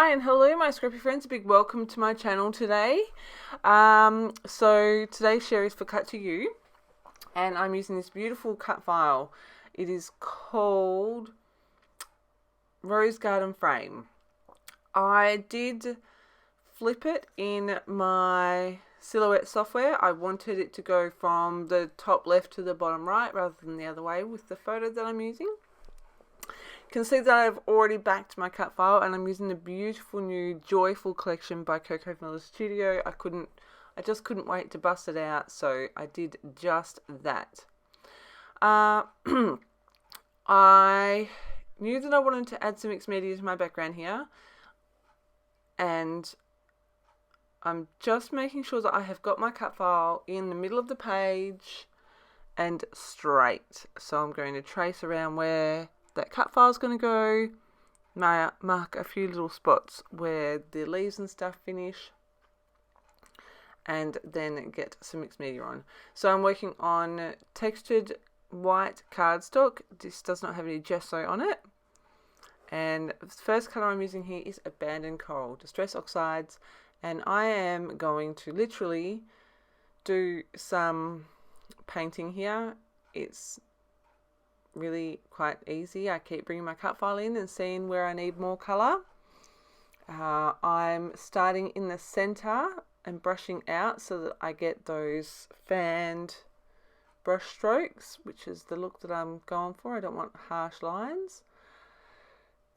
Hi and hello my scrappy friends, a big welcome to my channel today. So today's share is for Cut to You, and I'm using this beautiful cut file. It is called Rose Garden Frame. I did flip it in my Silhouette software. I wanted it to go from the top left to the bottom right rather than the other way with the photo that I'm using. You can see that I've already backed my cut file and I'm using the beautiful new Joyful collection by Coco Vanilla Studio. I just couldn't wait to bust it out, so I did just that. I knew that I wanted to add some mixed media to my background here, and I'm just making sure that I have got my cut file in the middle of the page and straight. So I'm going to trace around where that cut file is going to go, mark a few little spots where the leaves and stuff finish, and then get some mixed media on. So I'm working on textured white cardstock. This does not have any gesso on it. And the first colour I'm using here is Abandoned Coral, Distress Oxides, and I am going to literally do some painting here. It's really quite easy. I keep bringing my cut file in and seeing where I need more colour. I'm starting in the centre and brushing out so that I get those fanned brush strokes, which is the look that I'm going for. I don't want harsh lines.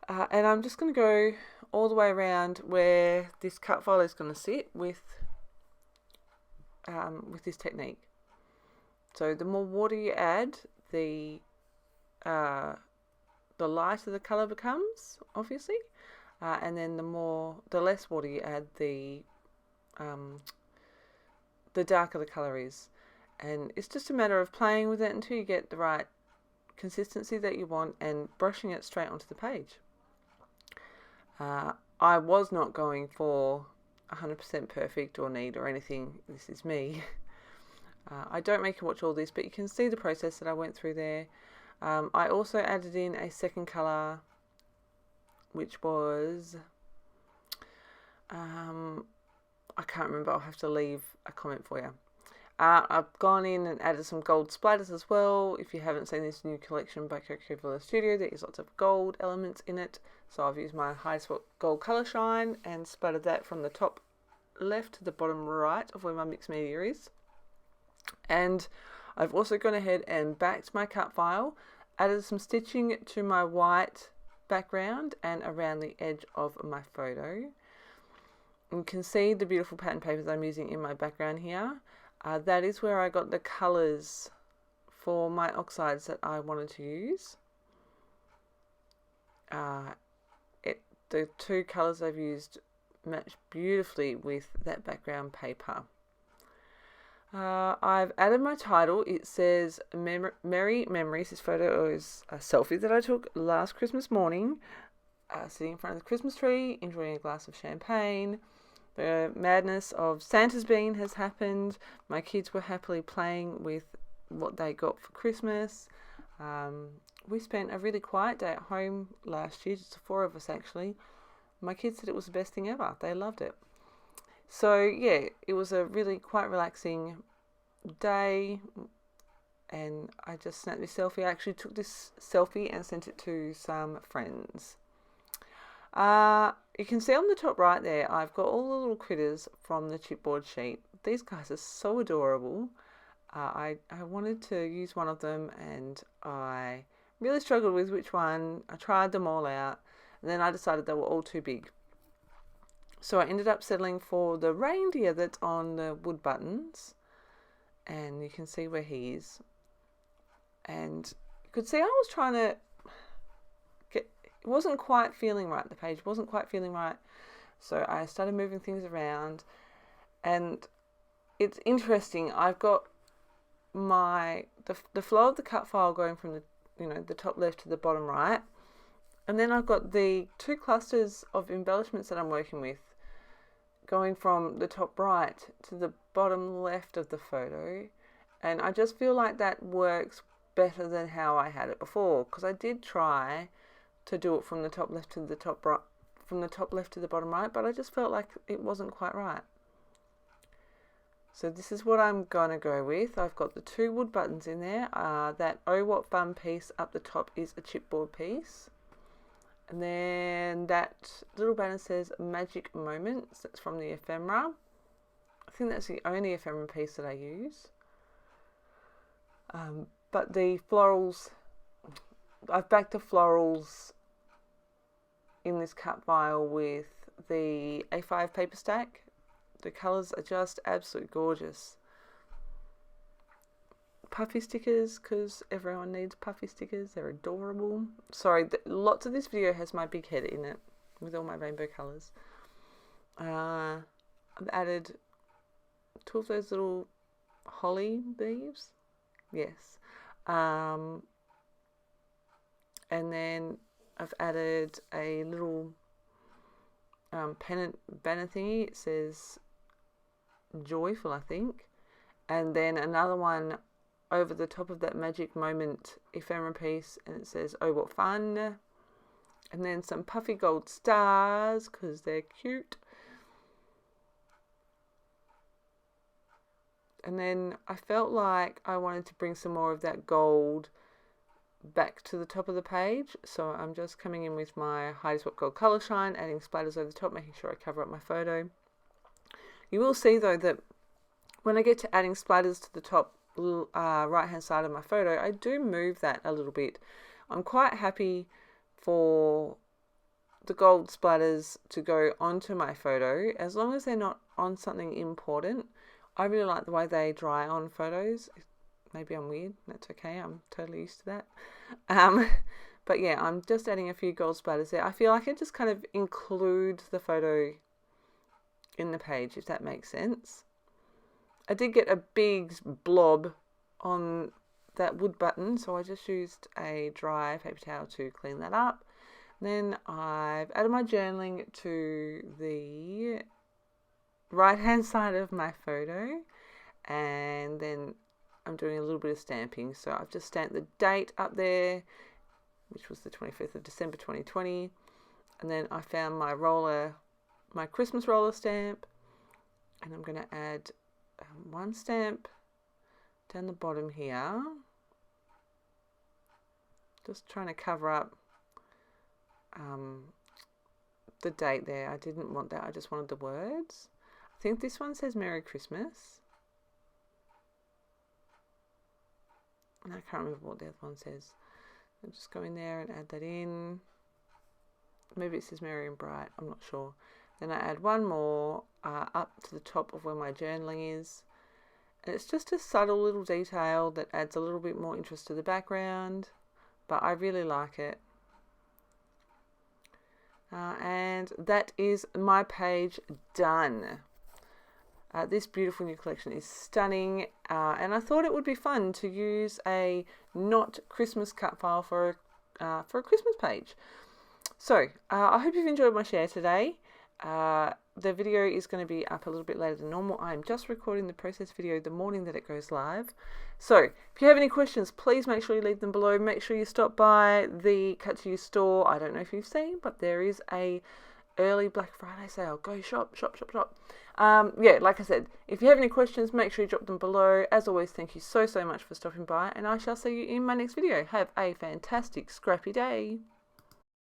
And I'm just going to go all the way around where this cut file is going to sit with this technique. So the more water you add, the lighter the colour becomes, obviously, and then the less water you add, the darker the colour is. And it's just a matter of playing with it until you get the right consistency that you want and brushing it straight onto the page. I was not going for 100% perfect or neat or anything. This is me. I don't make you watch all this, but you can see the process that I went through there. I also added in a second colour, which was, I can't remember, I'll have to leave a comment for you. I've gone in and added some gold splatters as well. If you haven't seen this new collection by Coco Vanilla Studio, there is lots of gold elements in it. So I've used my High Spot Gold Colour Shine and splattered that from the top left to the bottom right of where my mixed media is. And I've also gone ahead and backed my cut file, added some stitching to my white background and around the edge of my photo. You can see the beautiful pattern papers I'm using in my background here. That is where I got the colours for my oxides that I wanted to use. The two colours I've used match beautifully with that background paper. I've added my title. It says Merry Memories. This photo is a selfie that I took last Christmas morning, sitting in front of the Christmas tree, enjoying a glass of champagne. The madness of Santa's Bean has happened. My kids were happily playing with what they got for Christmas. We spent a really quiet day at home last year, just the four of us actually. My kids said it was the best thing ever. They loved it. So yeah, it was a really quite relaxing day, and I just snapped this selfie. I actually took this selfie and sent it to some friends. You can see on the top right there, I've got all the little critters from the chipboard sheet. These guys are so adorable. I wanted to use one of them and I really struggled with which one. I tried them all out and then I decided they were all too big. So I ended up settling for the reindeer that's on the wood buttons, and you can see where he is. And you could see I was trying to it wasn't quite feeling right. The page wasn't quite feeling right. So I started moving things around, and it's interesting. I've got the flow of the cut file going from the top left to the bottom right, and then I've got the two clusters of embellishments that I'm working with going from the top right to the bottom left of the photo, and I just feel like that works better than how I had it before, because I did try to do it from the top left to the top right, from the top left to the bottom right, but I just felt like it wasn't quite right. So this is what I'm going to go with. I've got the 2 wood buttons in there. That Oh What Fun piece up the top is a chipboard piece. And then that little banner says Magic Moments. That's from the ephemera. I think that's the only ephemera piece that I use. But the florals, I've backed the florals in this cut file with the A5 paper stack. The colours are just absolutely gorgeous. Puffy stickers, because everyone needs puffy stickers. They're adorable. Sorry, lots of this video has my big head in it with all my rainbow colours. I've added 2 of those little holly leaves. Yes. And then I've added a little pennant banner thingy. It says Joyful, I think. And then another one over the top of that Magic Moment ephemera piece, and it says Oh What Fun. And then some puffy gold stars, because they're cute. And then I felt like I wanted to bring some more of that gold back to the top of the page. So I'm just coming in with my Heidi Swapp Gold Colour Shine, adding splatters over the top, making sure I cover up my photo. You will see though that when I get to adding splatters to the top right hand side of my photo, I do move that a little bit. I'm quite happy for the gold splatters to go onto my photo as long as they're not on something important. I really like the way they dry on photos. Maybe I'm weird, that's okay, I'm totally used to that. But yeah, I'm just adding a few gold splatters there. I feel like it just kind of includes the photo in the page, if that makes sense. I did get a big blob on that wood button, so I just used a dry paper towel to clean that up. Then I've added my journaling to the right hand side of my photo, and then I'm doing a little bit of stamping. So I've just stamped the date up there, which was the 25th of December 2020, and then I found my roller, my Christmas roller stamp, and I'm going to add one stamp down the bottom here, just trying to cover up the date there. I didn't want that, I just wanted the words. I think this one says Merry Christmas, and I can't remember what the other one says. I'll just go in there and add that in. Maybe it says Merry and Bright, I'm not sure. Then I add one more up to the top of where my journaling is. And it's just a subtle little detail that adds a little bit more interest to the background, but I really like it. And that is my page done. This beautiful new collection is stunning, and I thought it would be fun to use a not Christmas cut file for a Christmas page. So I hope you've enjoyed my share today. The video is going to be up a little bit later than normal. I'm just recording the process video the morning that it goes live. So if you have any questions, please make sure you leave them below. Make sure you stop by the Cut To You store. I don't know if you've seen, but there is a early Black Friday sale. Go shop, shop, shop, shop. Yeah, like I said, if you have any questions, make sure you drop them below. As always, thank you so much for stopping by, and I shall see you in my next video. Have a fantastic scrappy day.